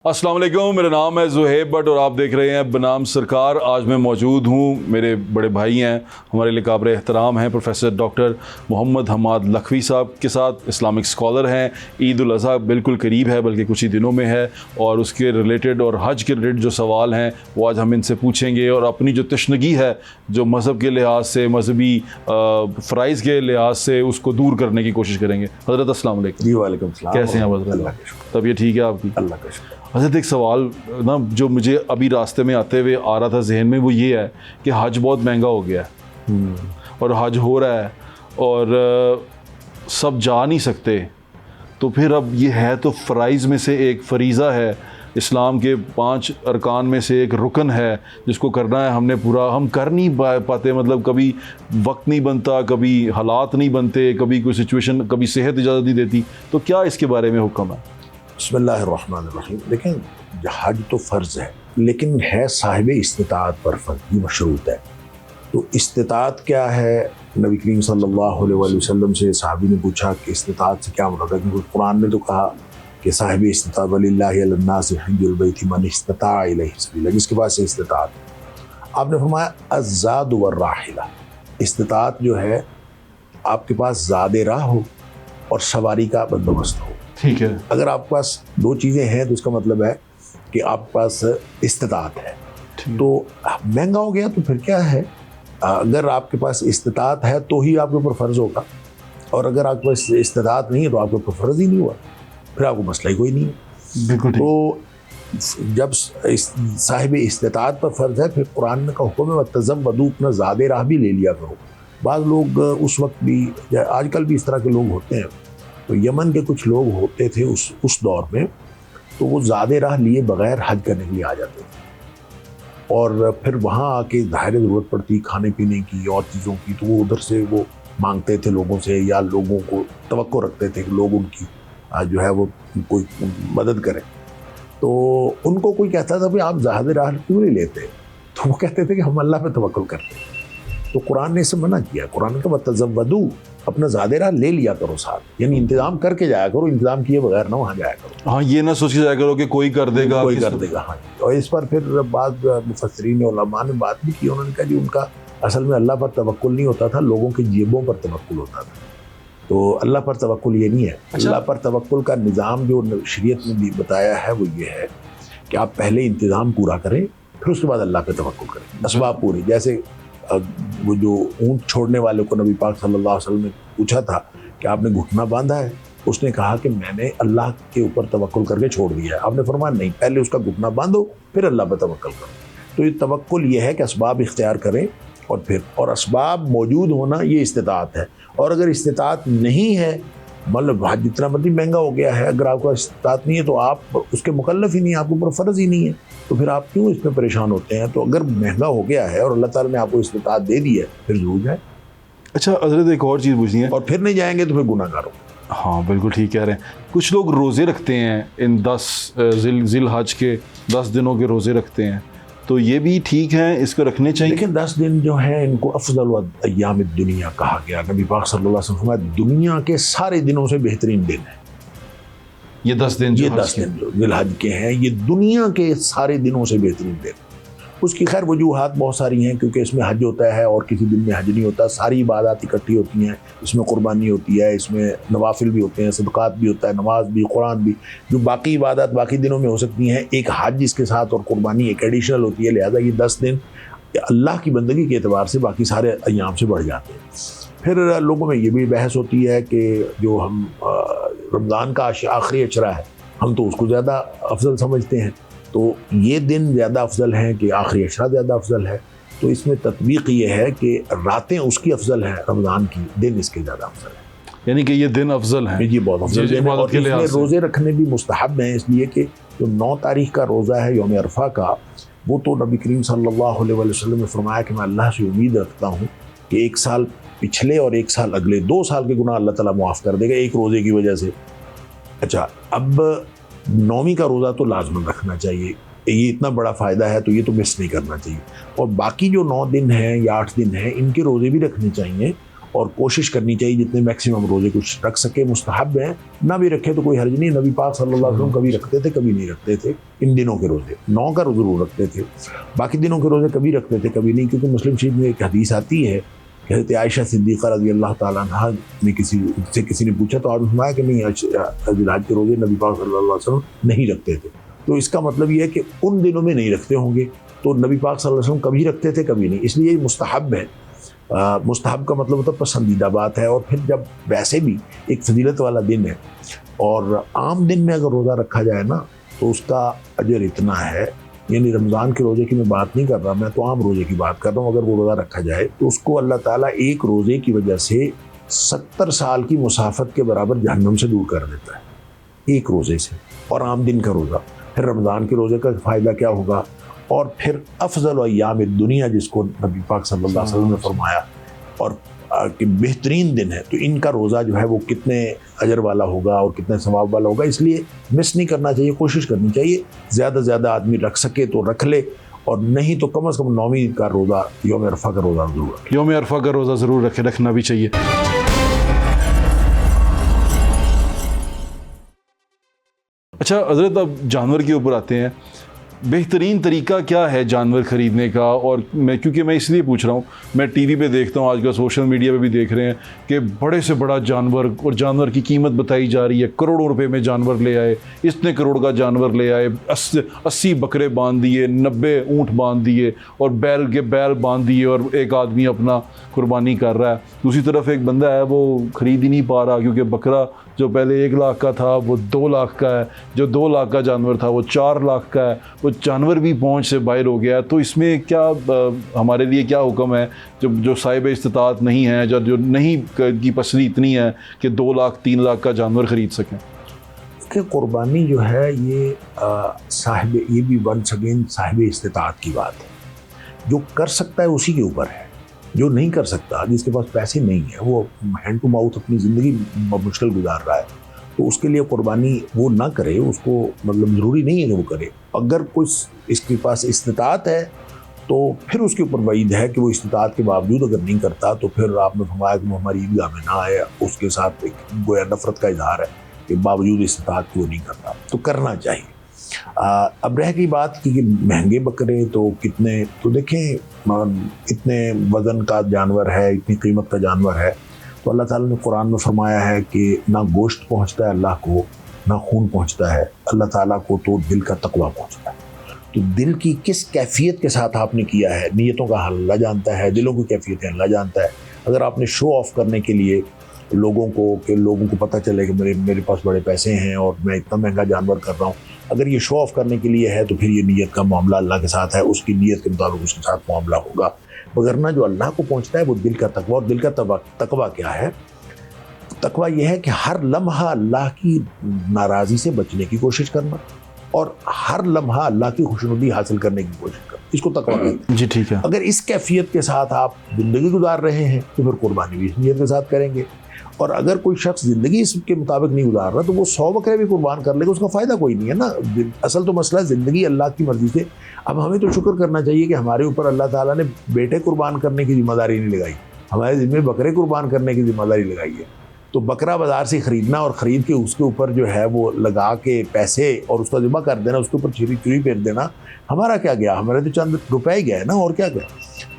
السلام علیکم، میرا نام ہے زہیب بٹ اور آپ دیکھ رہے ہیں بنام سرکار۔ آج میں موجود ہوں، میرے بڑے بھائی ہیں، ہمارے لیے قابل احترام ہیں، پروفیسر ڈاکٹر محمد حماد لکھوی صاحب کے ساتھ، اسلامک اسکالر ہیں۔ عید الاضحیٰ بالکل قریب ہے، بلکہ کچھ ہی دنوں میں ہے، اور اس کے ریلیٹڈ اور حج کے ریلیٹڈ جو سوال ہیں وہ آج ہم ان سے پوچھیں گے، اور اپنی جو تشنگی ہے جو مذہب کے لحاظ سے، مذہبی فرائض کے لحاظ سے، اس کو دور کرنے کی کوشش کریں گے۔ حضرت السلام علیکم۔ جی وعلیکم السلام۔ کیسے ہیں حضرت؟ اللہ کا شکر۔ طبیعت ٹھیک ہے آپ کی؟ اللہ کا شکر۔ حضرت ایک سوال نا جو مجھے ابھی راستے میں آتے ہوئے آ رہا تھا ذہن میں، وہ یہ ہے کہ حج بہت مہنگا ہو گیا ہے، اور حج ہو رہا ہے اور سب جا نہیں سکتے، تو پھر اب یہ ہے تو فرائض میں سے ایک فریضہ ہے، اسلام کے 5 ارکان میں سے ایک رکن ہے جس کو کرنا ہے، ہم نے پورا ہم کر نہیں پاتے، مطلب کبھی وقت نہیں بنتا، کبھی حالات نہیں بنتے، کبھی کوئی سچویشن، کبھی صحت اجازت نہیں دیتی، تو کیا اس کے بارے میں حکم ہے؟ بسم اللہ الرحمن الرحیم۔ دیکھیں، حج تو فرض ہے، لیکن ہے صاحب استطاعت پر فرض، یہ مشروط ہے۔ تو استطاعت کیا ہے؟ نبی کریم صلی اللہ علیہ وآلہ وسلم سے صحابی نے پوچھا کہ استطاعت سے کیا مراد ہے، کیونکہ قرآن نے تو کہا کہ صاحب استطاعت وَلِلَّهِ عَلَى النَّاسِ حِجُّ الْبَيْتِ مَنِ اسْتَطَاعَ إِلَيْهِ سَبِيلًا، جس کے پاس استطاعت۔ آپ نے فرمایا الزاد والراحلہ، استطاعت جو ہے آپ کے پاس زاد راہ ہو اور سواری کا بندوبست ہو۔ ٹھیک ہے، اگر آپ کے پاس 2 چیزیں ہیں تو اس کا مطلب ہے کہ آپ کے پاس استطاعت ہے۔ تو مہنگا ہو گیا تو پھر کیا ہے، اگر آپ کے پاس استطاعت ہے تو ہی آپ کے اوپر فرض ہوگا، اور اگر آپ کے پاس استطاعت نہیں ہے تو آپ کے اوپر فرض ہی نہیں ہوا، پھر آپ کو مسئلہ ہی کوئی نہیں ہے۔ بالکل۔ تو جب صاحب استطاعت پر فرض ہے، پھر قرآن کا حکم ہے وَتَزَوَّدُوا، اپنا زاد راہ بھی لے لیا کرو۔ بعض لوگ اس وقت بھی، آج کل بھی اس طرح کے لوگ ہوتے ہیں، تو یمن کے کچھ لوگ ہوتے تھے اس دور میں، تو وہ زاد راہ لیے بغیر حج کرنے کے لیے آ جاتے تھے، اور پھر وہاں آ کے ظاہر ضرورت پڑتی کھانے پینے کی اور چیزوں کی، تو وہ ادھر سے وہ مانگتے تھے لوگوں سے، یا لوگوں کو توقع رکھتے تھے کہ لوگ ان کی جو ہے وہ کوئی مدد کریں۔ تو ان کو کوئی کہتا تھا کہ آپ زاد راہ کیوں نہیں لیتے، تو وہ کہتے تھے کہ ہم اللہ پہ توکل کرتے ہیں۔ تو قرآن نے اسے منع کیا، قرآن کا وَتَزَوَّدُوا، اپنا زاد راہ لے لیا کرو ساتھ، یعنی انتظام کر کے جایا کرو، انتظام کیے بغیر نہ وہاں جایا کرو۔ ہاں، یہ نہ سوچ کے جایا کرو کہ کوئی کر دے گا، کوئی کر دے گا۔ ہاں، اور اس پر پھر بعض مفسرین علماء نے بات بھی کی، انہوں نے کہا جی ان کا اصل میں اللہ پر توکل نہیں ہوتا تھا، لوگوں کی جیبوں پر توکل ہوتا تھا۔ تو اللہ پر توکل یہ نہیں ہے۔ اللہ پر توکل کا نظام جو شریعت نے بھی بتایا ہے وہ یہ ہے کہ آپ پہلے انتظام پورا کریں، پھر اس کے بعد اللہ پہ توکل کریں، اسباب پوری۔ جیسے وہ جو اونٹ چھوڑنے والے کو نبی پاک صلی اللہ علیہ وسلم نے پوچھا تھا کہ آپ نے گھٹنا باندھا ہے، اس نے کہا کہ میں نے اللہ کے اوپر توکل کر کے چھوڑ دیا ہے۔ آپ نے فرمایا نہیں، پہلے اس کا گھٹنا باندھو پھر اللہ پہ توکل کرو۔ تو یہ توکل یہ ہے کہ اسباب اختیار کریں، اور اسباب موجود ہونا یہ استطاعت ہے۔ اور اگر استطاعت نہیں ہے، مطلب جتنا مرضی مہنگا ہو گیا ہے، اگر آپ کا استطاعت نہیں ہے تو آپ اس کے مکلف ہی نہیں، آپ کے اوپر فرض ہی نہیں ہے، تو پھر آپ کیوں اس میں پریشان ہوتے ہیں؟ تو اگر مہنگا ہو گیا ہے اور اللہ تعالیٰ نے آپ کو استطاعت دے دی ہے، پھر ضرور جائیں۔ اچھا حضرت، ایک اور چیز پوچھنی ہے، اور پھر نہیں جائیں گے تو پھر گناہ گار ہوں گے۔ ہاں بالکل ٹھیک کہہ رہے ہیں، کچھ لوگ روزے رکھتے ہیں، ان 10 ذی الحج کے 10 دنوں کے روزے رکھتے ہیں، تو یہ بھی ٹھیک ہیں، اس کو رکھنے چاہیے؟ لیکن 10 دن جو ہیں ان کو افضل ایام الدنیا کہا گیا۔ نبی پاک صلی اللہ علیہ وسلم فرمایا دنیا کے سارے دنوں سے بہترین دن ہے یہ 10 دن، یہ 10 دن جو ذی الحج کے ہیں، یہ دنیا کے سارے دنوں سے بہترین دن۔ اس کی خیر وجوہات بہت ساری ہیں، کیونکہ اس میں حج ہوتا ہے اور کسی دن میں حج نہیں ہوتا، ساری عبادات اکٹھی ہوتی ہیں، اس میں قربانی ہوتی ہے، اس میں نوافل بھی ہوتے ہیں، صدقات بھی ہوتا ہے، نماز بھی، قرآن بھی، جو باقی عبادات باقی دنوں میں ہو سکتی ہیں، ایک حج اس کے ساتھ اور قربانی ایک ایڈیشنل ہوتی ہے، لہذا یہ 10 دن اللہ کی بندگی کے اعتبار سے باقی سارے ایام سے بڑھ جاتے ہیں۔ پھر لوگوں میں یہ بھی بحث ہوتی ہے کہ جو ہم رمضان کا آخری اشرہ ہے، ہم تو اس کو زیادہ افضل سمجھتے ہیں، تو یہ دن زیادہ افضل ہیں کہ آخری اشرہ زیادہ افضل ہے؟ تو اس میں تطبیق یہ ہے کہ راتیں اس کی افضل ہیں رمضان کی، دن اس کے زیادہ افضل ہیں، یعنی کہ یہ دن افضل ہیں، یہ بہت افضل دن ہے۔ اور اس میں روزے رکھنے بھی مستحب ہیں، اس لیے کہ جو 9 تاریخ کا روزہ ہے یوم عرفہ کا، وہ تو نبی کریم صلی اللہ علیہ وسلم نے فرمایا کہ میں اللہ سے امید رکھتا ہوں کہ 1 سال پچھلے اور 1 سال اگلے 2 سال کے گناہ اللہ تعالیٰ معاف کر دے گا ایک روزے کی وجہ سے۔ اچھا، اب 9ویں کا روزہ تو لازماً رکھنا چاہیے، یہ اتنا بڑا فائدہ ہے تو یہ تو مس نہیں کرنا چاہیے، اور باقی جو 9 دن ہیں یا 8 دن ہیں ان کے روزے بھی رکھنے چاہیے، اور کوشش کرنی چاہیے جتنے میکسیمم روزے کچھ رکھ سکے، مستحب ہیں، نہ بھی رکھے تو کوئی حرج نہیں۔ نبی پاک صلی اللہ علیہ وسلم کبھی رکھتے تھے کبھی نہیں رکھتے تھے ان دنوں کے روزے، 9 کا ضرور رکھتے تھے، باقی دنوں کے روزے کبھی رکھتے تھے کبھی نہیں، کیونکہ مسلم شریف میں ایک حدیث آتی ہے کہ حضرت عائشہ صدیقہ رضی اللہ تعالیٰ عنہ نے کسی نے پوچھا تو آپ نے فرمایا کہ نہیں، ذوالحج کے روزے نبی پاک صلی اللہ علیہ وسلم نہیں رکھتے تھے۔ تو اس کا مطلب یہ ہے کہ ان دنوں میں نہیں رکھتے ہوں گے، تو نبی پاک صلی اللہ علیہ وسلم کبھی رکھتے تھے کبھی نہیں، اس لیے یہ مستحب ہے۔ مستحب کا مطلب ہوتا ہے پسندیدہ بات ہے، اور پھر جب ویسے بھی ایک فضیلت والا دن ہے اور عام دن میں اگر روزہ رکھا جائے نا تو اس کا اجر اتنا ہے، یعنی رمضان کے روزے کی میں بات نہیں کر رہا، میں تو عام روزے کی بات کر رہا ہوں، اگر وہ روزہ رکھا جائے تو اس کو اللہ تعالیٰ ایک روزے کی وجہ سے 70 سال کی مسافت کے برابر جہنم سے دور کر دیتا ہے، ایک روزے سے، اور عام دن کا روزہ۔ پھر رمضان کے روزے کا فائدہ کیا ہوگا، اور پھر افضل ایام الدنیا جس کو نبی پاک صلی اللہ علیہ وسلم نے فرمایا، اور کہ بہترین دن ہے، تو ان کا روزہ جو ہے وہ کتنے اجر والا ہوگا اور کتنے ثواب والا ہوگا، اس لیے مس نہیں کرنا چاہیے، کوشش کرنی چاہیے زیادہ سے زیادہ آدمی رکھ سکے تو رکھ لے، اور نہیں تو کم از کم 9ویں کا روزہ، یوم عرفہ کا روزہ ضرور رکھے۔ یوم عرفہ کا روزہ ضرور رکھنا بھی چاہیے۔ اچھا حضرت، اب جانور کے اوپر آتے ہیں، بہترین طریقہ کیا ہے جانور خریدنے کا؟ اور کیونکہ میں اس لیے پوچھ رہا ہوں، میں ٹی وی پہ دیکھتا ہوں، آج کل سوشل میڈیا پہ بھی دیکھ رہے ہیں کہ بڑے سے بڑا جانور، اور جانور کی قیمت بتائی جا رہی ہے، کروڑوں روپے میں جانور لے آئے، اتنے کروڑ کا جانور لے آئے، 80 بکرے باندھ دیے، 90 اونٹ باندھ دیے، اور بیل باندھ دیے، اور ایک آدمی اپنا قربانی کر رہا ہے۔ دوسری طرف ایک بندہ ہے وہ خرید ہی نہیں پا رہا، کیونکہ بکرا جو پہلے 1 لاکھ کا تھا وہ 2 لاکھ کا ہے، جو 2 لاکھ کا جانور تھا وہ 4 لاکھ کا ہے، وہ جانور بھی پہنچ سے باہر ہو گیا ہے۔ تو اس میں کیا ہمارے لیے کیا حکم ہے، جو صاحب استطاعت نہیں ہے، جو نہیں کی پسری اتنی ہے کہ 2 لاکھ 3 لاکھ کا جانور خرید سکیں؟ کہ قربانی جو ہے یہ بھی ونس اگین صاحب استطاعت کی بات ہے، جو کر سکتا ہے اسی کے اوپر ہے، جو نہیں کر سکتا، جس کے پاس پیسے نہیں ہیں، وہ ہینڈ ٹو ماؤتھ اپنی زندگی مشکل گزار رہا ہے، تو اس کے لیے قربانی وہ نہ کرے، اس کو مطلب ضروری نہیں ہے کہ وہ کرے۔ اگر کوئی اس کے پاس استطاعت ہے تو پھر اس کے اوپر وعید ہے کہ وہ استطاعت کے باوجود اگر نہیں کرتا تو پھر آپ نے فرمایا کہ وہ ہماری عیدگاہ میں نہ آئے، اس کے ساتھ ایک گویا نفرت کا اظہار ہے کہ باوجود استطاعت کی وہ نہیں کرتا، تو کرنا چاہیے۔ اب رہ گئی بات کہ مہنگے بکرے تو کتنے، تو دیکھیں اتنے وزن کا جانور ہے، اتنی قیمت کا جانور ہے، تو اللہ تعالیٰ نے قرآن میں فرمایا ہے کہ نہ گوشت پہنچتا ہے اللہ کو، نہ خون پہنچتا ہے اللہ تعالیٰ کو، تو دل کا تقویٰ پہنچتا ہے۔ تو دل کی کس کیفیت کے ساتھ آپ نے کیا ہے، نیتوں کا حال اللہ جانتا ہے، دلوں کی کیفیتیں اللہ جانتا ہے۔ اگر آپ نے شو آف کرنے کے لیے لوگوں کو پتہ چلے کہ میرے پاس بڑے پیسے ہیں اور میں اتنا مہنگا جانور کر رہا ہوں، اگر یہ شو آف کرنے کے لیے ہے تو پھر یہ نیت کا معاملہ اللہ کے ساتھ ہے، اس کی نیت کے مطابق اس کے ساتھ معاملہ ہوگا، وگرنہ جو اللہ کو پہنچتا ہے وہ دل کا تقویٰ۔ اور دل کا تقویٰ کیا ہے؟ تقویٰ یہ ہے کہ ہر لمحہ اللہ کی ناراضی سے بچنے کی کوشش کرنا، اور ہر لمحہ اللہ کی خوشنودی حاصل کرنے کی کوشش کرنا، اس کو تقویٰ کہتے ہیں۔ جی ٹھیک ہے۔ اگر اس کیفیت کے ساتھ آپ زندگی گزار رہے ہیں تو پھر قربانی بھی اس نیت کے ساتھ کریں گے، اور اگر کوئی شخص زندگی اس کے مطابق نہیں گزار رہا تو وہ 100 بکرے بھی قربان کر لے گا، اس کا فائدہ کوئی نہیں ہے نا۔ اصل تو مسئلہ زندگی اللہ کی مرضی سے۔ اب ہمیں تو شکر کرنا چاہیے کہ ہمارے اوپر اللہ تعالیٰ نے بیٹے قربان کرنے کی ذمہ داری نہیں لگائی، ہمارے ذمہ بکرے قربان کرنے کی ذمہ داری لگائی ہے۔ تو بکرا بازار سے خریدنا اور خرید کے اس کے اوپر جو ہے وہ لگا کے پیسے اور اس کا ذبح کر دینا، اس کے اوپر چھری پھیر دینا، ہمارا کیا گیا؟ ہمارے تو چند روپے ہی گئے نا، اور کیا گیا؟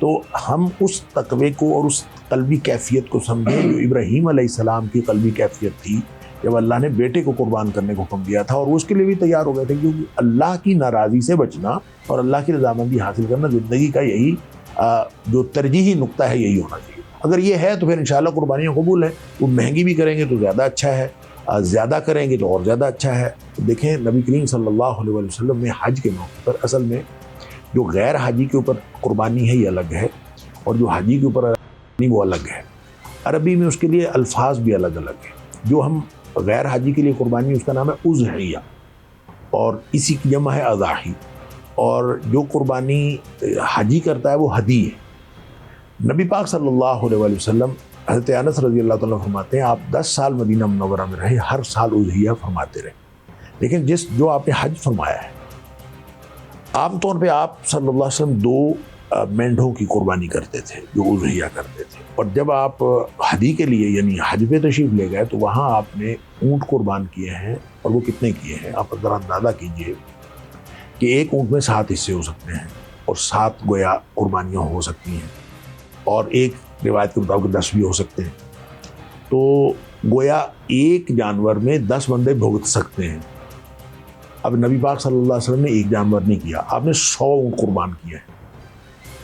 تو ہم اس تقوی کو اور اس قلبی کیفیت کو سمجھیں جو ابراہیم علیہ السلام کی قلبی کیفیت تھی جب اللہ نے بیٹے کو قربان کرنے کو حکم دیا تھا، اور وہ اس کے لیے بھی تیار ہو گئے تھے، کیونکہ اللہ کی ناراضی سے بچنا اور اللہ کی رضامندی حاصل کرنا زندگی کا یہی جو ترجیحی نقطہ ہے، یہی ہونا چاہیے۔ اگر یہ ہے تو پھر انشاءاللہ قربانیاں قبول ہیں۔ وہ مہنگی بھی کریں گے تو زیادہ اچھا ہے، زیادہ کریں گے تو اور زیادہ اچھا ہے۔ دیکھیں نبی کریم صلی اللہ علیہ وسلم میں حج کے موقع پر اصل میں جو غیر حاجی کے اوپر قربانی ہے یہ الگ ہے، اور جو حاجی کے اوپر قربانی وہ الگ ہے۔ عربی میں اس کے لیے الفاظ بھی الگ الگ ہیں۔ جو ہم غیر حاجی کے لیے قربانی، اس کا نام ہے اضحیہ، اور اسی کی جمع ہے اضاحی، اور جو قربانی حاجی کرتا ہے وہ ہدی ہے۔ نبی پاک صلی اللہ علیہ وسلم، حضرت انس رضی اللہ تعالیٰ فرماتے ہیں آپ 10 سال مدینہ منورہ میں رہے، ہر سال اضحیہ فرماتے رہے، لیکن جو آپ نے حج فرمایا ہے، عام طور پہ آپ صلی اللہ علیہ وسلم 2 مینڈھوں کی قربانی کرتے تھے جو اضحیہ کرتے تھے. اور جب آپ حدی کے لیے یعنی حج پہ تشریف لے گئے تو وہاں آپ نے اونٹ قربان کیے ہیں. اور وہ کتنے کیے ہیں آپ ذرا اندازہ کیجئے کہ ایک اونٹ میں 7 حصے ہو سکتے ہیں اور 7 گویا قربانیاں ہو سکتی ہیں, اور ایک روایت کے مطابق 10 بھی ہو سکتے ہیں. تو گویا ایک جانور میں 10 بندے بھگت سکتے ہیں. اب نبی پاک صلی اللہ علیہ وسلم نے ایک جانور نہیں کیا, آپ نے 100 اونٹ قربان کیے ہیں.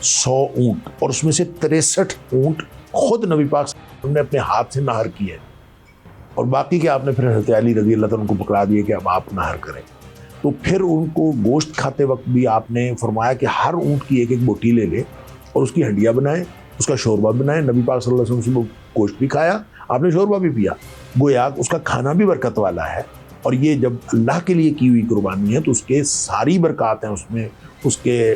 100 اونٹ, اور اس میں سے 63 اونٹ خود نبی پاک صلی اللہ علیہ وسلم نے اپنے ہاتھ سے نہر کیے, اور باقی کے آپ نے پھر حضرت علی رضی اللہ تعالیٰ عنہ کو پکڑا دیے کہ اب آپ نہر کریں. تو پھر ان کو گوشت کھاتے وقت بھی آپ نے فرمایا کہ ہر اونٹ کی ایک ایک بوٹی لے لے اور اس کی ہنڈیاں بنائیں, اس کا شوربہ بنائیں. نبی پاک صلی اللہ علیہ وسلم سے گوشت بھی کھایا, آپ نے شوربہ بھی پیا. گویا اس کا کھانا بھی برکت والا ہے, اور یہ جب اللہ کے لیے کی ہوئی قربانی ہے تو اس کے ساری برکات ہیں اس میں, اس کے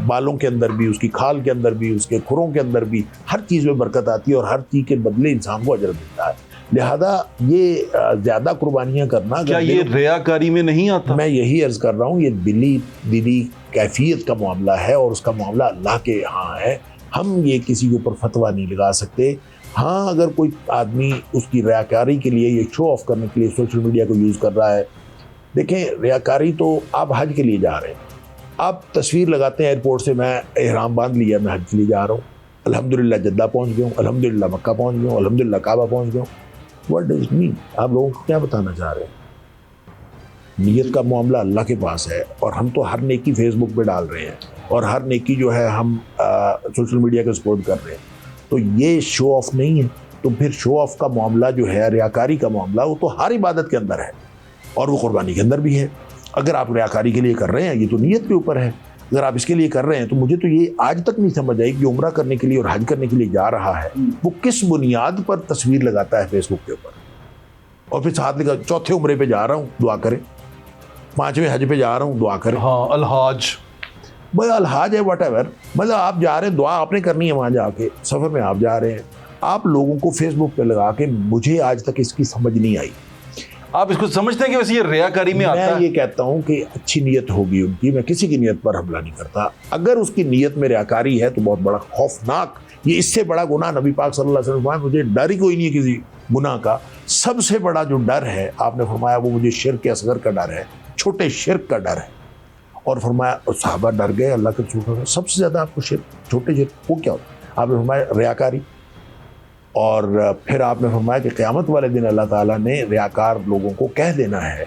بالوں کے اندر بھی, اس کی کھال کے اندر بھی, اس کے کھروں کے اندر بھی, ہر چیز میں برکت آتی ہے اور ہر چیز کے بدلے انسان کو اجر ملتا ہے. لہذا یہ زیادہ قربانیاں کرنا کیا یہ ریاکاری میں نہیں آتا؟ میں یہی عرض کر رہا ہوں, یہ دلی کیفیت کا معاملہ ہے اور اس کا معاملہ اللہ کے ہاں ہے. ہم یہ کسی کے اوپر فتویٰ نہیں لگا سکتے. ہاں اگر کوئی آدمی اس کی ریاکاری کے لیے, یہ شو آف کرنے کے لیے سوشل میڈیا کو یوز کر رہا ہے, دیکھیں ریاکاری تو آپ حج کے لیے جا رہے ہیں, آپ تصویر لگاتے ہیں ایئرپورٹ سے, میں احرام باندھ لیا, میں حج کے لیے جا رہا ہوں, الحمدللہ جدہ پہنچ گیا ہوں, الحمدللہ مکہ پہنچ گیا ہوں, الحمدللہ کعبہ پہنچ گیا ہوں. What does it mean? آپ لوگوں کو کیا بتانا چاہ رہے ہیں؟ نیت کا معاملہ اللہ کے پاس ہے, اور ہم تو ہر نیکی فیس بک پہ ڈال رہے ہیں, اور ہر نیکی جو ہے ہم سوشل میڈیا کا سپورٹ کر رہے ہیں. تو یہ شو آف نہیں ہے. تو پھر شو آف کا معاملہ جو ہے, ریاکاری کا معاملہ, وہ تو ہر عبادت کے اندر ہے اور وہ قربانی کے اندر بھی ہے. اگر آپ ریاکاری کے لیے کر رہے ہیں, یہ تو نیت کے اوپر ہے. اگر آپ اس کے لیے کر رہے ہیں تو مجھے تو یہ آج تک نہیں سمجھ آئی کہ عمرہ کرنے کے لیے اور حج کرنے کے لیے جا رہا ہے, وہ کس بنیاد پر تصویر لگاتا ہے فیس بک کے اوپر, اور پھر ساتھ لکھا 4تھے عمرے پہ جا رہا ہوں دعا کریں, 5ویں حج پہ جا رہا ہوں دعا کریں. ہاں الحاج, بھائی الحاج ہے واٹ ایور, مطلب آپ جا رہے ہیں, دعا آپ نے کرنی ہے وہاں جا کے, سفر میں آپ جا رہے ہیں. آپ لوگوں کو فیس بک پہ لگا کے, مجھے آج تک اس کی سمجھ نہیں آئی. آپ اس کو سمجھتے ہیں کہ ویسے یہ ریاکاری میں آتا ہے؟ میں یہ کہتا ہوں کہ اچھی نیت ہوگی ان کی, میں کسی کی نیت پر حملہ نہیں کرتا. اگر اس کی نیت میں ریاکاری ہے تو بہت بڑا خوفناک, یہ اس سے بڑا گناہ نبی پاک صلی اللہ علیہ وسلم فرمایا, مجھے ڈر ہی کوئی نہیں ہے کسی گناہ کا. سب سے بڑا جو ڈر ہے آپ نے فرمایا وہ مجھے شرک اصغر کا ڈر ہے, چھوٹے شرک کا ڈر ہے. اور فرمایا صحابہ ڈر گئے اللہ کے رسول کا, سب سے زیادہ آپ کو شرک, چھوٹے شرک وہ کیا ہوتا؟ آپ نے فرمایا ریاکاری. اور پھر آپ نے فرمایا کہ قیامت والے دن اللہ تعالیٰ نے ریاکار لوگوں کو کہہ دینا ہے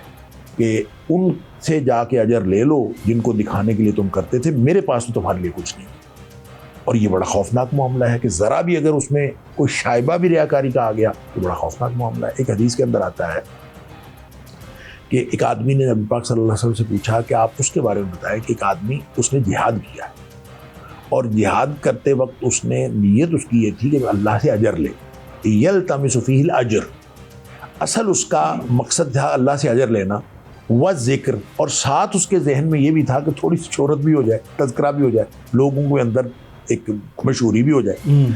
کہ ان سے جا کے اجر لے لو جن کو دکھانے کے لیے تم کرتے تھے, میرے پاس تو تمہارے لیے کچھ نہیں. اور یہ بڑا خوفناک معاملہ ہے کہ ذرا بھی اگر اس میں کوئی شائبہ بھی ریاکاری کا آ گیا تو بڑا خوفناک معاملہ ہے. ایک حدیث کے اندر آتا ہے کہ ایک آدمی نے نبی پاک صلی اللہ علیہ وسلم سے پوچھا کہ آپ اس کے بارے میں بتائیں کہ ایک آدمی اس نے جہاد کیا ہے, اور جہاد کرتے وقت اس نے نیت اس کی یہ تھی کہ اللہ سے اجر لے, یلتمس فیہ الاجر, اصل اس کا مقصد تھا اللہ سے اجر لینا, و ذکر, اور ساتھ اس کے ذہن میں یہ بھی تھا کہ تھوڑی سی شہرت بھی ہو جائے, تذکرہ بھی ہو جائے, لوگوں کے اندر ایک مشہوری بھی ہو جائے.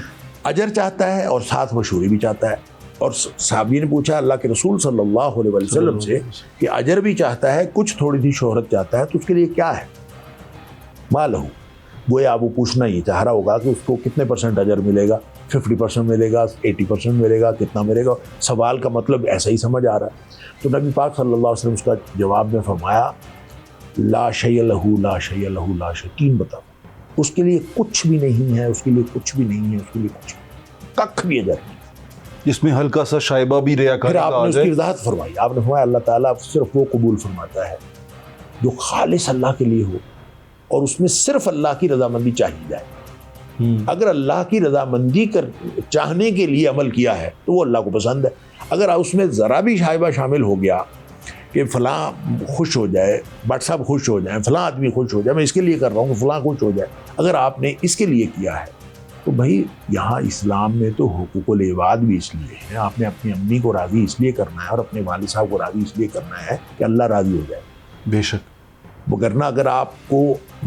اجر چاہتا ہے اور ساتھ مشہوری بھی چاہتا ہے. اور صحابی نے پوچھا اللہ کے رسول صلی اللہ علیہ وسلم سے کہ اجر بھی چاہتا ہے, کچھ تھوڑی سی شہرت چاہتا ہے, تو اس کے لیے کیا ہے؟ ما لہو, گویا وہ پوچھنا یہ چاہ رہا ہوگا کہ اس کو کتنے % اجر ملے گا, 50% ملے گا, 80% ملے گا, کتنا ملے گا. سوال کا مطلب ایسا ہی سمجھ آ رہا ہے. تو نبی پاک صلی اللہ علیہ وسلم اس کا جواب میں فرمایا لا شیء لہ لا شیء لہ لا شیء, 3 بتا, اس کے لیے کچھ بھی نہیں ہے, اس کے لیے کچھ بھی نہیں ہے, اس کے لیے کچھ ککھ بھی اجر نہیں. جس میں ہلکا سا شائبہ بھی ریاکاری پھر کا آپ آ نے اس جائے. کی وضاحت فرمائی, آپ نے فرمایا اللہ تعالیٰ صرف وہ قبول فرماتا ہے جو خالص اللہ کے لیے ہو اور اس میں صرف اللہ کی رضامندی چاہیے جائے. اگر اللہ کی رضامندی چاہنے کے لیے عمل کیا ہے تو وہ اللہ کو پسند ہے. اگر اس میں ذرا بھی شائبہ شامل ہو گیا کہ فلاں خوش ہو جائے, بٹ صاحب خوش ہو جائیں, فلاں آدمی خوش ہو جائے, میں اس کے لیے کر رہا ہوں کہ فلاں خوش ہو جائے, اگر آپ نے اس کے لیے کیا ہے تو بھائی یہاں اسلام میں تو حقوق العباد بھی اس لیے ہے. آپ نے اپنی امی کو راضی اس لیے کرنا ہے اور اپنے والد صاحب کو راضی اس لیے کرنا ہے کہ اللہ راضی ہو جائے. بے شک, وگرنہ اگر آپ کو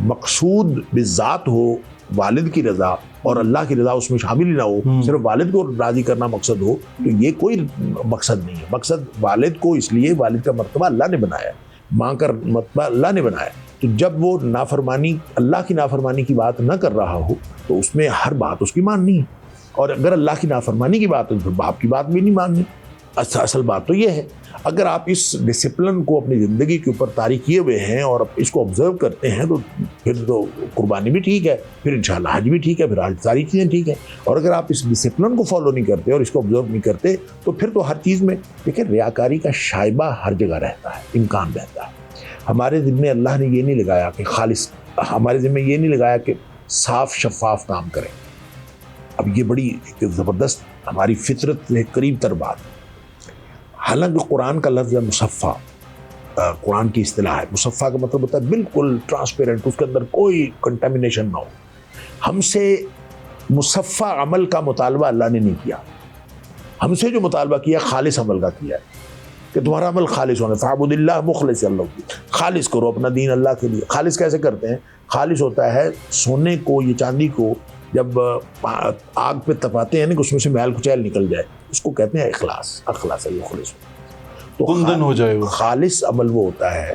مقصود بذات ہو والد کی رضا اور اللہ کی رضا اس میں شامل ہی نہ ہو, صرف والد کو راضی کرنا مقصد ہو, تو یہ کوئی مقصد نہیں ہے. مقصد والد کو اس لیے, والد کا مرتبہ اللہ نے بنایا ہے, ماں کا مرتبہ اللہ نے بنایا ہے, تو جب وہ نافرمانی اللہ کی نافرمانی کی بات نہ کر رہا ہو تو اس میں ہر بات اس کی ماننی ہے، اور اگر اللہ کی نافرمانی کی بات ہو تو باپ کی بات بھی نہیں ماننی۔ اصل بات تو یہ ہے، اگر آپ اس ڈسپلن کو اپنی زندگی کے اوپر طاری کیے ہوئے ہیں اور اس کو آبزرو کرتے ہیں تو پھر تو قربانی بھی ٹھیک ہے، پھر انشاءاللہ حج بھی ٹھیک ہے، پھر ساری چیزیں ٹھیک ہیں۔ اور اگر آپ اس ڈسپلن کو فالو نہیں کرتے اور اس کو آبزرو نہیں کرتے تو پھر تو ہر چیز میں دیکھیں ریاکاری کا شائبہ ہر جگہ رہتا ہے، امکان رہتا ہے۔ ہمارے ذمہ میں اللہ نے یہ نہیں لگایا کہ خالص، ہمارے ذمہ یہ نہیں لگایا کہ صاف شفاف کام کریں۔ اب یہ بڑی ایک زبردست ہماری فطرت سے قریب تر بات، حالانکہ قرآن کا لفظ ہے مصفہ، قرآن کی اصطلاح ہے، مصفہ کا مطلب ہوتا ہے بالکل ٹرانسپیرنٹ، اس کے اندر کوئی کنٹامینیشن نہ ہو۔ ہم سے مصفہ عمل کا مطالبہ اللہ نے نہیں کیا، ہم سے جو مطالبہ کیا خالص عمل کا کیا ہے کہ تمہارا عمل خالص ہونا، فاعبد اللہ مخلص اللہ کی، خالص کرو اپنا دین اللہ کے لیے۔ خالص کیسے کرتے ہیں؟ خالص ہوتا ہے سونے کو، یہ چاندی کو جب آگ پہ تپاتے ہیں نا کہ اس میں سے میل کچیل نکل جائے، اس کو کہتے ہیں اخلاص، اخلاص المخلص۔ تو کندن ہو جائے وہ۔ خالص عمل وہ ہوتا ہے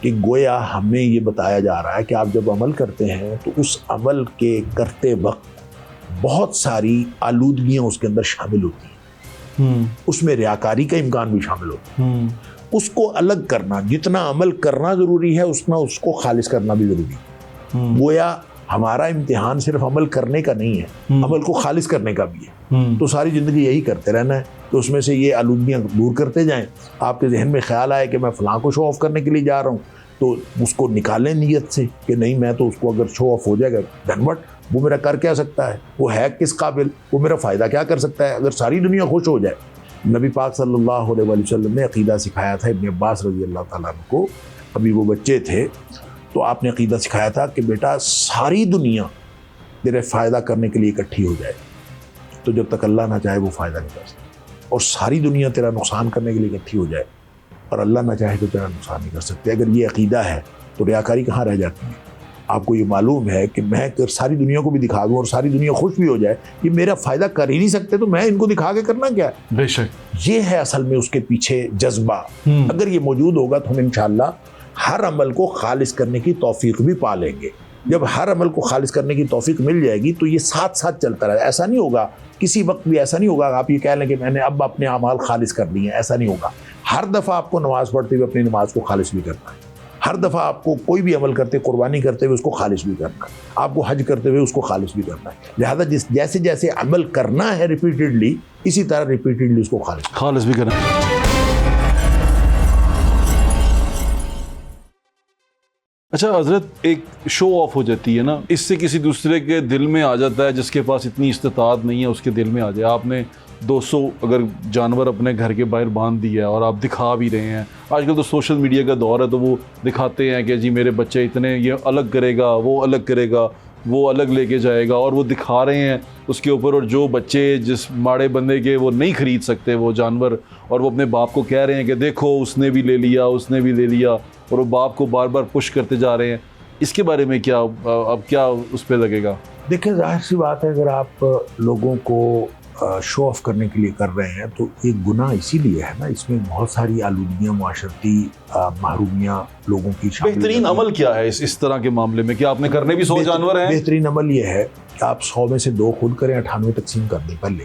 کہ گویا ہمیں یہ بتایا جا رہا ہے کہ آپ جب عمل کرتے ہیں تو اس عمل کے کرتے وقت بہت ساری آلودگیاں اس کے اندر شامل ہوتی ہیں، اس میں ریاکاری کا امکان بھی شامل ہوتا ہے۔ اس کو الگ کرنا، جتنا عمل کرنا ضروری ہے اتنا اس کو خالص کرنا بھی ضروری ہے۔ گویا ہمارا امتحان صرف عمل کرنے کا نہیں ہے، عمل کو خالص کرنے کا بھی ہے۔ تو ساری زندگی یہی کرتے رہنا ہے کہ اس میں سے یہ آلودگیاں دور کرتے جائیں۔ آپ کے ذہن میں خیال آئے کہ میں فلاں کو شو آف کرنے کے لیے جا رہا ہوں تو اس کو نکالیں نیت سے کہ نہیں، میں تو اس کو اگر شو آف ہو جائے گا دین وٹ، وہ میرا کر کیا سکتا ہے، وہ ہے کس قابل، وہ میرا فائدہ کیا کر سکتا ہے اگر ساری دنیا خوش ہو جائے۔ نبی پاک صلی اللہ علیہ وسلم نے عقیدہ سکھایا تھا ابن عباس رضی اللہ تعالیٰ عنہ کو، ابھی وہ بچے تھے، تو آپ نے عقیدہ سکھایا تھا کہ بیٹا ساری دنیا تیرے فائدہ کرنے کے لیے اکٹھی ہو جائے تو جب تک اللہ نہ چاہے وہ فائدہ نہیں کر سکتے، اور ساری دنیا تیرا نقصان کرنے کے لیے اکٹھی ہو جائے اور اللہ نہ چاہے تو تیرا نقصان نہیں کر سکتے۔ اگر یہ عقیدہ ہے تو ریاکاری کہاں رہ جاتی ہے؟ آپ کو یہ معلوم ہے کہ میں اگر ساری دنیا کو بھی دکھا دوں اور ساری دنیا خوش بھی ہو جائے، یہ میرا فائدہ کر ہی نہیں سکتے تو میں ان کو دکھا کے کرنا کیا ہے؟ بے شک یہ ہے اصل میں اس کے پیچھے جذبہ۔ اگر یہ موجود ہوگا تو ہم انشاءاللہ ہر عمل کو خالص کرنے کی توفیق بھی پا لیں گے۔ جب ہر عمل کو خالص کرنے کی توفیق مل جائے گی تو یہ ساتھ ساتھ چلتا رہے، ایسا نہیں ہوگا کسی وقت بھی، ایسا نہیں ہوگا آپ یہ کہہ لیں کہ میں نے اب اپنے اعمال خالص کر لیے ہیں، ایسا نہیں ہوگا۔ ہر دفعہ آپ کو نماز پڑھتے ہوئے اپنی نماز کو خالص بھی کرنا ہے، ہر دفعہ آپ کو کوئی بھی عمل کرتے، قربانی کرتے ہوئے اس کو خالص بھی کرنا ہے، آپ کو حج کرتے ہوئے اس کو خالص بھی کرنا ہے۔ لہذا جیسے جیسے عمل کرنا ہے ریپیٹڈلی، اسی طرح ریپیٹڈلی اس کو خالص بھی کرنا۔ اچھا حضرت، ایک شو آف ہو جاتی ہے نا، اس سے کسی دوسرے کے دل میں آ جاتا ہے، جس کے پاس اتنی استطاعت نہیں ہے اس کے دل میں آ جائے۔ آپ نے 200 اگر جانور اپنے گھر کے باہر باندھ دیا ہے اور آپ دکھا بھی رہے ہیں، آج کل تو سوشل میڈیا کا دور ہے تو وہ دکھاتے ہیں کہ جی میرے بچے اتنے، یہ الگ کرے گا، وہ الگ کرے گا، وہ الگ لے کے جائے گا، اور وہ دکھا رہے ہیں اس کے اوپر، اور جو بچے جس ماڑے بندے کے وہ نہیں خرید سکتے وہ جانور، اور وہ اپنے باپ کو کہہ رہے ہیں کہ دیکھو اس نے بھی لے لیا، اس نے بھی لے لیا، اور وہ باپ کو بار بار پش کرتے جا رہے ہیں۔ اس کے بارے میں کیا اب کیا اس پہ لگے گا؟ دیکھیں ظاہر سی بات ہے، اگر آپ لوگوں کو شو آف کرنے کے لیے کر رہے ہیں تو ایک گناہ اسی لیے ہے نا، اس میں بہت ساری آلودگیاں، معاشرتی محرومیاں لوگوں کی شامل۔ بہترین عمل کیا ہے اس طرح کے معاملے میں کہ آپ نے کرنے بھی 100 جانور ہیں؟ بہترین عمل یہ ہے کہ آپ 100 میں سے 2 خود کریں، 98 تقسیم کر دیں، پہلے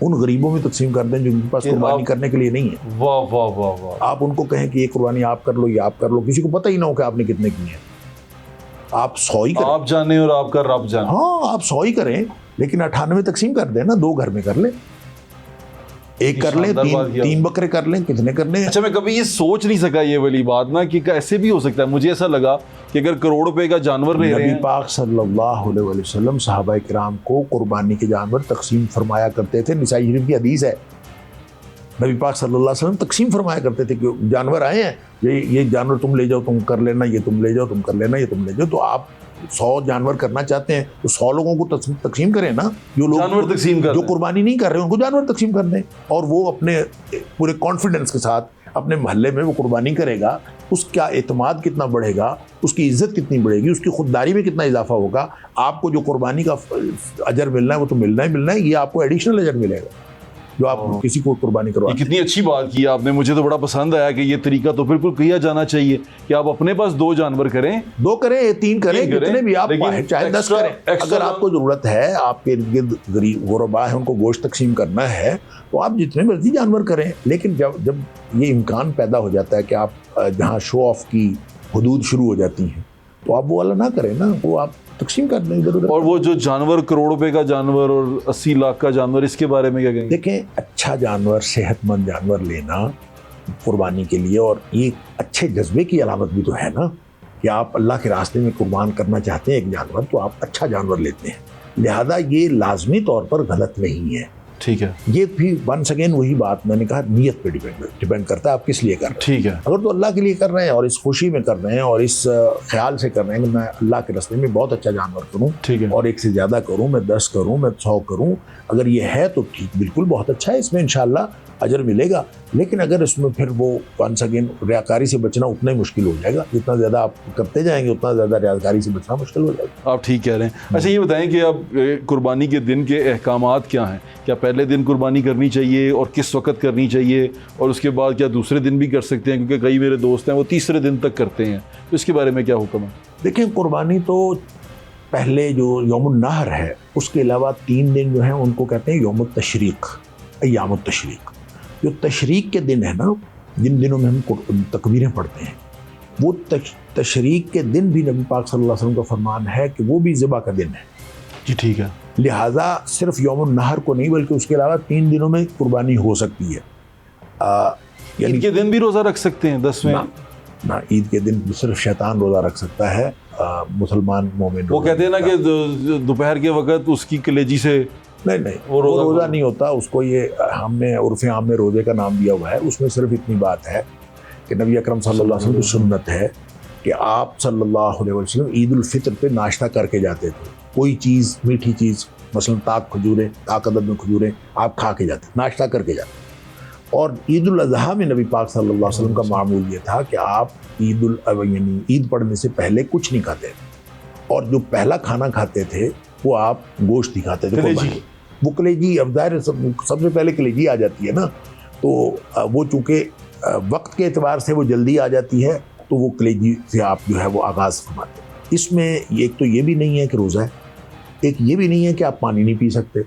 ان غریبوں میں تقسیم کر دیں جن کے پاس قربانی کرنے کے لیے نہیں ہے۔ واہ واہ واہ واہ! آپ ان کو کہیں کہ یہ قربانی آپ کر لو، یہ آپ کر لو، کسی کو پتہ ہی نہ ہو کہ آپ نے کتنے کی ہیں، آپ 100 ہی کریں، آپ جانے اور آپ کا رب جانے۔ ہاں آپ 100 ہی کریں، لیکن 98 تقسیم کر دیں نا، 2 گھر میں کر لیں، 1 کر لیں، 3 بکرے کر لیں، کتنے کر لیں۔ اچھا میں کبھی یہ سوچ نہیں سکا یہ والی بات نا کہ ایسے بھی ہو سکتا ہے، مجھے ایسا لگا کہ اگر کروڑ روپے کا جانور لے رہے ہیں۔ نبی پاک صلی اللہ علیہ وسلم صحابہ کرام کو قربانی کے جانور تقسیم فرمایا کرتے تھے، نسائی شریف کی حدیث ہے، نبی پاک صلی اللہ علیہ وسلم تقسیم فرمایا کرتے تھے کہ جانور آئے ہیں، یہ جانور تم لے جاؤ، تم کر لینا، یہ تم لے جاؤ، تم کر لینا، یہ تم لے جاؤ۔ تو آپ 100 جانور کرنا چاہتے ہیں تو 100 لوگوں کو تقسیم کریں نا، جو لوگ جانور تقسیم کر، جو قربانی نہیں کر رہے ان کو جانور تقسیم کر دیں، اور وہ اپنے پورے کانفیڈنس کے ساتھ اپنے محلے میں وہ قربانی کرے گا، اس کا اعتماد کتنا بڑھے گا، اس کی عزت کتنی بڑھے گی، اس کی خودداری میں کتنا اضافہ ہوگا۔ آپ کو جو قربانی کا اجر ملنا ہے وہ تو ملنا ہی ملنا ہے، یہ آپ کو ایڈیشنل اجر ملے گا۔ جو آپ کسی کو قربانی کروا. یہ کتنی اچھی بات کی آپ نے, مجھے تو بڑا پسند آیا کہ یہ طریقہ تو بالکل کیا جانا چاہیے کہ آپ اپنے پاس 2 جانور کریں, 2 کریں, 3 کریں, جتنے بھی آپ چاہے 10 کریں. اگر آپ کو ضرورت ہے, آپ کے ارد گرد غریب غربا ہے, ان کو گوشت تقسیم کرنا ہے, تو آپ جتنے مرضی جانور کریں. لیکن جب یہ امکان پیدا ہو جاتا ہے کہ آپ جہاں شو آف کی حدود شروع ہو جاتی ہیں, تو آپ وہ والا نہ کریں نا, وہ آپ تقسیم کر دیں ادھر ادھر. اور وہ جو جانور کروڑ روپے کا جانور اور 80 لاکھ کا جانور, اس کے بارے میں کیا کہیں گے؟ دیکھیں, اچھا جانور, صحت مند جانور لینا قربانی کے لیے, اور یہ اچھے جذبے کی علامت بھی تو ہے نا کہ آپ اللہ کے راستے میں قربان کرنا چاہتے ہیں ایک جانور, تو آپ اچھا جانور لیتے ہیں. لہذا یہ لازمی طور پر غلط نہیں ہے. ٹھیک ہے, یہ بھی ونس اگین وہی بات میں نے کہا, نیت پہ ڈیپینڈ کرتا ہے آپ کس لیے کر رہے ہیں. ٹھیک ہے, اگر تو اللہ کے لیے کر رہے ہیں اور اس خوشی میں کر رہے ہیں اور اس خیال سے کر رہے ہیں کہ میں اللہ کے راستے میں بہت اچھا جانور کروں, ٹھیک ہے, اور ایک سے زیادہ کروں, میں 10 کروں, میں 100 کروں, اگر یہ ہے تو ٹھیک, بالکل بہت اچھا ہے, اس میں انشاءاللہ اجر ملے گا. لیکن اگر اس میں پھر وہ ونس اگین ریاکاری سے بچنا اتنا ہی مشکل ہو جائے گا. جتنا زیادہ آپ کرتے جائیں گے اتنا زیادہ ریاکاری سے بچنا مشکل ہو جائے گا. آپ ٹھیک کہہ رہے ہیں. اچھا یہ بتائیں کہ اب قربانی کے دن کے احکامات کیا ہیں؟ کیا پہلے دن قربانی کرنی چاہیے اور کس وقت کرنی چاہیے, اور اس کے بعد کیا دوسرے دن بھی کر سکتے ہیں؟ کیونکہ کئی میرے دوست ہیں وہ تیسرے دن تک کرتے ہیں, تو اس کے بارے میں کیا حکم ہے؟ دیکھیں, قربانی تو پہلے جو یوم النحر ہے اس کے علاوہ 3 دن جو ہیں ان کو کہتے ہیں یوم التشریق, ایام التشریق. جو تشریق کے دن ہے نا, جن دنوں میں ہم تکبیریں پڑھتے ہیں, وہ تشریق کے دن بھی نبی پاک صلی اللہ علیہ وسلم کا فرمان ہے کہ وہ بھی ذبح کا دن ہے. جی ٹھیک ہے. لہٰذا صرف یوم النحر کو نہیں بلکہ اس کے علاوہ 3 دنوں میں قربانی ہو سکتی ہے. عید کے دن بھی روزہ رکھ سکتے ہیں 10ویں؟ نہ, عید کے دن صرف شیطان روزہ رکھ سکتا ہے, مسلمان مومن. وہ کہتے ہیں نا کہ دوپہر کے وقت اس کی کلیجی سے, نہیں, وہ روزہ نہیں ہوتا اس کو. یہ ہم نے عرف عام میں روزے کا نام دیا ہوا ہے. اس میں صرف اتنی بات ہے کہ نبی اکرم صلی اللہ علیہ وسلم کی سنت ہے کہ آپ صلی اللہ علیہ وسلم عید الفطر پہ ناشتہ کر کے جاتے تھے. کوئی چیز, میٹھی چیز, مثلا تاک عدد میں کھجوریں آپ کھا کے جاتے, ناشتہ کر کے جاتے. اور عید الاضحیٰ میں نبی پاک صلی اللہ علیہ وسلم کا معمول یہ تھا کہ آپ یعنی عید پڑھنے سے پہلے کچھ نہیں کھاتے, اور جو پہلا کھانا کھاتے تھے وہ آپ گوشت ہی کھاتے تھے. وہ کلیجی, اب ظاہر سب سے پہلے کلیجی آ جاتی ہے نا, تو وہ چونکہ وقت کے اعتبار سے وہ جلدی آ جاتی ہے, تو وہ کلیجی سے آپ جو ہے وہ آغاز فرماتے ہیں. اس میں ایک تو یہ بھی نہیں ہے کہ روزہ ہے, ایک یہ بھی نہیں ہے کہ آپ پانی نہیں پی سکتے.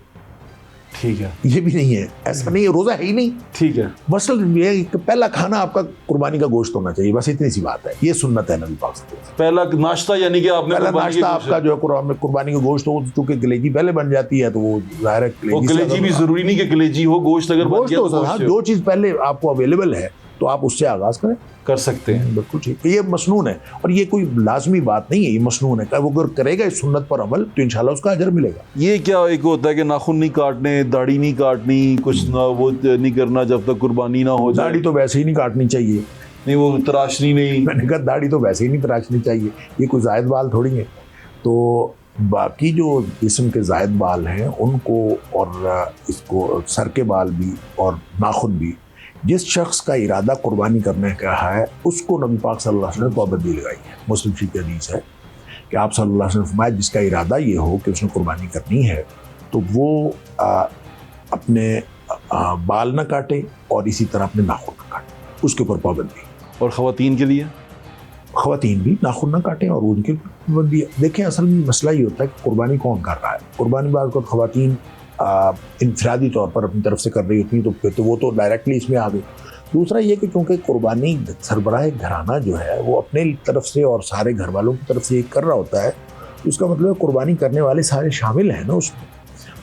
ٹھیک ہے, یہ بھی نہیں ہے, ایسا نہیں ہے, روزہ ہے ہی نہیں. ٹھیک ہے, مثلا یہ ہے کہ پہلا کھانا آپ کا قربانی کا گوشت ہونا چاہیے, بس اتنی سی بات ہے. یہ سنت ہے نبی پاک صلی اللہ علیہ وسلم. پہلا ناشتہ یعنی کہ آپ نے پہلا ناشتہ آپ کا جو ہے قربانی کا گوشت ہو, چونکہ کلیجی پہلے بن جاتی ہے تو وہ ظاہر ہے کلیجی بھی ضروری نہیں کہ کلیجی ہو, گوشت اگر بن گیا تو جو چیز پہلے آپ کو اویلیبل ہے تو آپ اس سے آغاز کر سکتے ہیں. بالکل ٹھیک. یہ مسنون ہے, اور یہ کوئی لازمی بات نہیں ہے, یہ مسنون ہے. وہ اگر کرے گا اس سنت پر عمل تو انشاءاللہ اس کا اجر ملے گا. یہ کیا ایک ہوتا ہے کہ ناخن نہیں کاٹنے, داڑھی نہیں کاٹنی, کچھ نہ وہ نہیں کرنا جب تک قربانی نہ ہو جائے. داڑھی تو ویسے ہی نہیں کاٹنی چاہیے. نہیں, وہ تراشنی نہیں. میں نے کہا داڑھی تو ویسے ہی نہیں تراشنی چاہیے, یہ کوئی زائد بال تھوڑی ہے. تو باقی جو جسم کے زائد بال ہیں ان کو, اور اس کو سر کے بال بھی اور ناخن بھی, جس شخص کا ارادہ قربانی کرنے کا ہے اس کو نبی پاک صلی اللہ علیہ وسلم نے پابندی لگائی ہے. مسلم شریف کی حدیث ہے کہ آپ صلی اللہ علیہ وسلم فرمایا جس کا ارادہ یہ ہو کہ اس نے قربانی کرنی ہے تو وہ اپنے بال نہ کاٹے اور اسی طرح اپنے ناخن نہ کاٹے, اس کے اوپر پابندی. اور خواتین کے لیے, خواتین بھی ناخن نہ کاٹیں اور ان کی پابندی. دیکھیں اصل میں مسئلہ یہ ہوتا ہے کہ قربانی کون کر رہا ہے. قربانی بعض کو خواتین انفرادی طور پر اپنی طرف سے کر رہی ہوتی ہیں, تو پھر تو وہ تو ڈائریکٹلی اس میں آ گئی. دوسرا یہ کہ چونکہ قربانی سربراہ گھرانہ جو ہے وہ اپنے طرف سے اور سارے گھر والوں کی طرف سے کر رہا ہوتا ہے, تو اس کا مطلب ہے قربانی کرنے والے سارے شامل ہیں نا اس میں.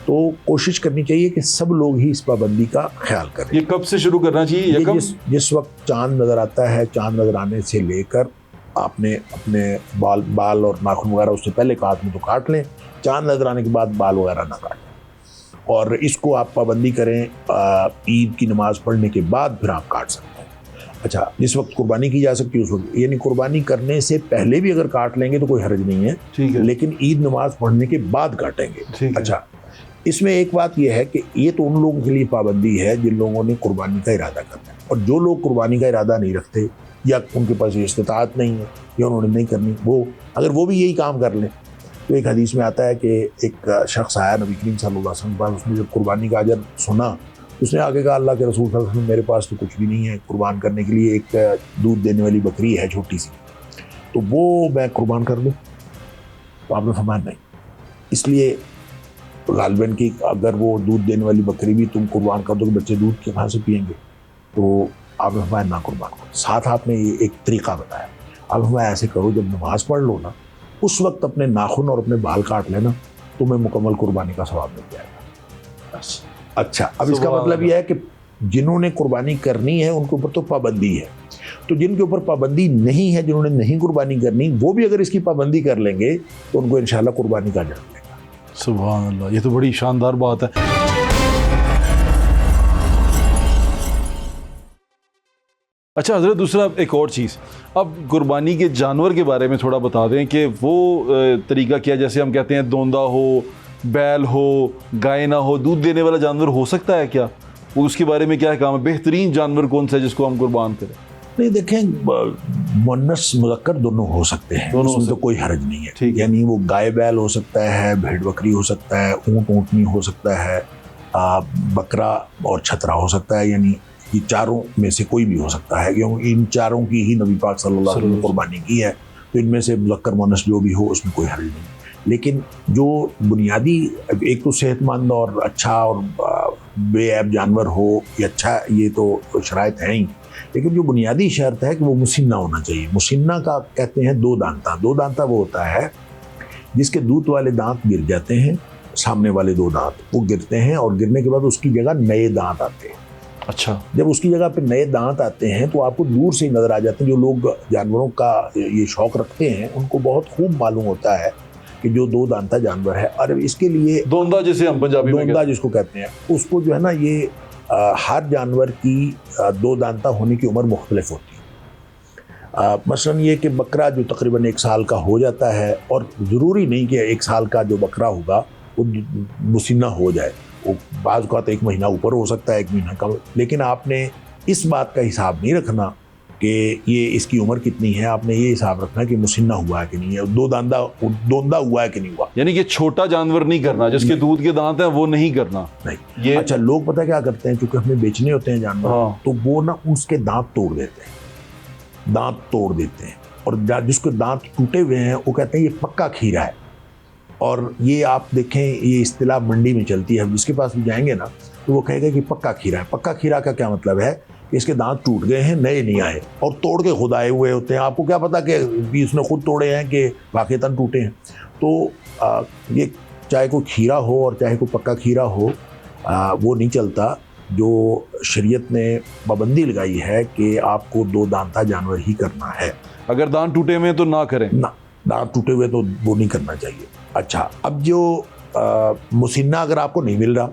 تو کوشش کرنی چاہیے کہ سب لوگ ہی اس پابندی کا خیال کریں. یہ کب سے شروع کرنا چاہیے؟ جس وقت چاند نظر آتا ہے, چاند نظر آنے سے لے کر آپ نے اپنے بال اور ناخن وغیرہ اس سے پہلے کاٹ میں تو کاٹ لیں, چاند نظر آنے کے بعد بال وغیرہ نہ کاٹیں. اور اس کو آپ پابندی کریں عید کی نماز پڑھنے کے بعد پھر آپ کاٹ سکتے ہیں. اچھا, جس وقت قربانی کی جا سکتی ہے اس وقت, یعنی قربانی کرنے سے پہلے بھی اگر کاٹ لیں گے تو کوئی حرج نہیں ہے, لیکن عید نماز پڑھنے کے بعد کاٹیں گے. اچھا, اس میں ایک بات یہ ہے کہ یہ تو ان لوگوں کے لیے پابندی ہے جن لوگوں نے قربانی کا ارادہ کرنا ہے, اور جو لوگ قربانی کا ارادہ نہیں رکھتے یا ان کے پاس یہ استطاعت نہیں ہے یا انہوں نے نہیں کرنی, وہ اگر وہ بھی یہی کام کر لیں تو ایک حدیث میں آتا ہے کہ ایک شخص آیا نبی کریم صلی اللہ علیہ وسلم کے پاس, اس نے جب قربانی کا اجر سنا اس نے آگے کہا اللہ کے رسول صلی اللہ علیہ وسلم میرے پاس تو کچھ بھی نہیں ہے قربان کرنے کے لیے، ایک دودھ دینے والی بکری ہے چھوٹی سی، تو وہ میں قربان کر دوں؟ تو آپ نے فرمایا نہیں، اس لیے غالباً کہ اگر وہ دودھ دینے والی بکری بھی تم قربان کر دو کہ بچے دودھ کہاں سے پئیں گے، تو آپ نے فرمایا نہ قربان کرو۔ ساتھ آپ نے یہ ایک طریقہ بتایا، آپ نے فرمایا ایسے کرو جب نماز پڑھ لو نا اس وقت اپنے ناخن اور اپنے بال کاٹ لینا، تمہیں مکمل قربانی کا ثواب مل جائے گا۔ اچھا، اب اس کا مطلب یہ ہے کہ جنہوں نے قربانی کرنی ہے ان کے اوپر تو پابندی ہے، تو جن کے اوپر پابندی نہیں ہے، جنہوں نے نہیں قربانی کرنی، وہ بھی اگر اس کی پابندی کر لیں گے تو ان کو انشاءاللہ قربانی کا اجر ملے گا۔ سبحان اللہ، یہ تو بڑی شاندار بات ہے۔ اچھا حضرت، دوسرا ایک اور چیز، اب قربانی کے جانور کے بارے میں تھوڑا بتا دیں کہ وہ طریقہ کیا، جیسے ہم کہتے ہیں دوندہ ہو، بیل ہو، گائے نہ ہو، دودھ دینے والا جانور ہو سکتا ہے کیا؟ وہ اس کے بارے میں کیا ہے کام ہے؟ بہترین جانور کون سا ہے جس کو ہم قربان کریں؟ نہیں دیکھیں، مؤنث مذکر دونوں ہو سکتے ہیں، اس میں تو کوئی حرج نہیں ہے، یعنی وہ گائے بیل ہو سکتا ہے، بھیڑ بکری ہو سکتا ہے، اونٹ اونٹنی ہو سکتا ہے، بکرا اور چھترا ہو سکتا ہے، یعنی یہ چاروں میں سے کوئی بھی ہو سکتا ہے، کیونکہ ان چاروں کی ہی نبی پاک صلی اللہ علیہ وسلم نے قربانی کی ہے، تو ان میں سے مذکر مؤنث جو بھی ہو اس میں کوئی حرج نہیں۔ لیکن جو بنیادی ایک تو صحت مند اور اچھا اور بے عیب جانور ہو، یہ اچھا، یہ تو شرائط ہیں ہی، لیکن جو بنیادی شرط ہے کہ وہ مسنہ ہونا چاہیے۔ مسنہ کا کہتے ہیں دو دانتا۔ دو دانتا وہ ہوتا ہے جس کے دودھ والے دانت گر جاتے ہیں، سامنے والے دو دانت وہ گرتے ہیں، اور گرنے کے بعد اس کی جگہ نئے دانت آتے ہیں۔ اچھا، جب اس کی جگہ پہ نئے دانت آتے ہیں تو آپ کو دور سے ہی نظر آ جاتے ہیں۔ جو لوگ جانوروں کا یہ شوق رکھتے ہیں ان کو بہت خوب معلوم ہوتا ہے کہ جو دو دانتا جانور ہے، اور اس کے لیے دوندہ جسے ہم پنجابی میں دوندہ جس کو کہتے ہیں، اس کو جو ہے نا، یہ ہر جانور کی دو دانتا ہونے کی عمر مختلف ہوتی ہے۔ مثلا یہ کہ بکرا جو تقریباً 1 سال کا ہو جاتا ہے، اور ضروری نہیں کہ 1 سال کا جو بکرا ہوگا وہ مسنہ ہو جائے، وہ بعض اوقات 1 مہینہ اوپر ہو سکتا ہے، 1 مہینہ کم، لیکن آپ نے اس بات کا حساب نہیں رکھنا کہ یہ اس کی عمر کتنی ہے، آپ نے یہ حساب رکھنا کہ مسنہ ہوا ہے کہ نہیں ہے، دوندہ ہوا ہے کہ نہیں ہوا۔ یعنی کہ چھوٹا جانور نہیں کرنا، جس کے دودھ کے دانت ہیں وہ نہیں کرنا۔ نہیں یہ اچھا، لوگ پتہ کیا کرتے ہیں، چونکہ ہمیں بیچنے ہوتے ہیں جانور، تو وہ نا اس کے دانت توڑ دیتے ہیں، اور جس کے دانت ٹوٹے ہوئے ہیں وہ کہتے ہیں یہ پکا کھیرا ہے۔ اور یہ آپ دیکھیں، یہ اصطلاح منڈی میں چلتی ہے، جس کے پاس بھی جائیں گے نا تو وہ کہے گا کہ پکا کھیرا ہے۔ پکا کھیرا کا کیا مطلب ہے کہ اس کے دانت ٹوٹ گئے ہیں، نئے نہیں آئے، اور توڑ کے خود آئے ہوئے ہوتے ہیں۔ آپ کو کیا پتا کہ اس نے خود توڑے ہیں کہ واقعتاً ٹوٹے ہیں؟ تو یہ چاہے کوئی کھیرا ہو اور چاہے کوئی پکا کھیرا ہو، وہ نہیں چلتا۔ جو شریعت نے پابندی لگائی ہے کہ آپ کو دو دانتا جانور ہی کرنا ہے۔ اگر دانت ٹوٹے ہوئے تو نہ کریں، نہ دانت ٹوٹے ہوئے تو وہ نہیں کرنا چاہیے۔ اچھا، اب جو مسنہ اگر آپ کو نہیں مل رہا،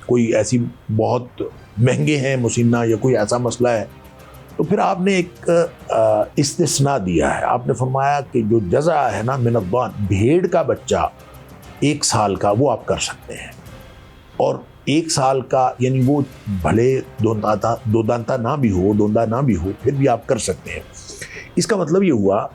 کوئی ایسی بہت مہنگے ہیں مسنہ یا کوئی ایسا مسئلہ ہے، تو پھر آپ نے ایک استثناء دیا ہے۔ آپ نے فرمایا کہ جو جزع ہے نا من الضان، بھیڑ کا بچہ 1 سال کا، وہ آپ کر سکتے ہیں، اور 1 سال کا یعنی وہ بھلے دو دانتا نہ بھی ہو، دوندہ نہ بھی ہو، پھر بھی آپ کر سکتے ہیں۔ اس کا مطلب یہ ہوا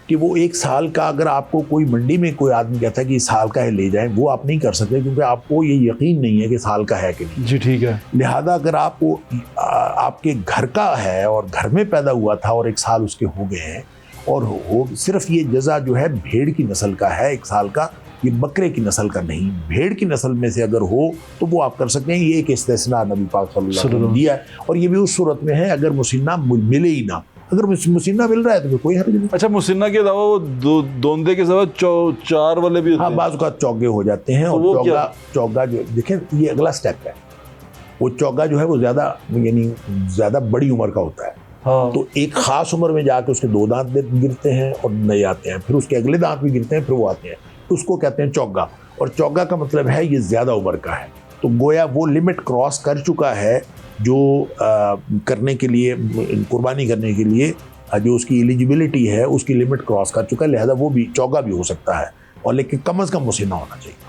کہ وہ 1 سال کا اگر آپ کو کوئی منڈی میں کوئی آدمی کہتا ہے کہ 1 سال کا ہے لے جائیں، وہ آپ نہیں کر سکتے، کیونکہ آپ کو یہ یقین نہیں ہے کہ سال کا ہے کہ نہیں۔ جی ٹھیک ہے۔ لہذا اگر آپ کو آپ کے گھر کا ہے اور گھر میں پیدا ہوا تھا اور 1 سال اس کے ہو گئے ہیں، اور صرف یہ جزا جو ہے بھیڑ کی نسل کا ہے 1 سال کا، یہ بکرے کی نسل کا نہیں، بھیڑ کی نسل میں سے اگر ہو تو وہ آپ کر سکتے ہیں۔ یہ ایک استثناء نبی پاک صلی اللہ علیہ وسلم نے دیا ہے، اور یہ بھی اس صورت میں ہے اگر مسنہ ملے ہی نہ۔ اگر مسنہ مل رہا ہے تو پھر کوئی حرج نہیں۔ اچھا، مسنہ کے علاوہ وہ دوندے کے سوا 4 والے بھی ہوتے ہیں؟ ہاں، بعض اوقات چوگے ہو جاتے ہیں، اور چوگا جو دیکھیں یہ اگلا سٹیپ ہے، وہ چوگا جو ہے وہ زیادہ بڑی عمر کا ہوتا ہے، تو ایک خاص عمر میں جا کے اس کے 2 دانت گرتے ہیں اور نئے آتے ہیں، پھر اس کے اگلے دانت بھی گرتے ہیں، پھر وہ آتے ہیں، اس کو کہتے ہیں چوگا۔ اور چوگا کا مطلب ہے یہ زیادہ عمر کا ہے، تو گویا وہ لمٹ کراس کر چکا ہے جو کرنے کے لیے، قربانی کرنے کے لیے جو اس کی ایلیجبلٹی ہے اس کی لمٹ کراس کر چکا ہے، لہذا وہ بھی چوگا بھی ہو سکتا ہے، اور لیکن کم از کم مسنہ ہونا چاہیے۔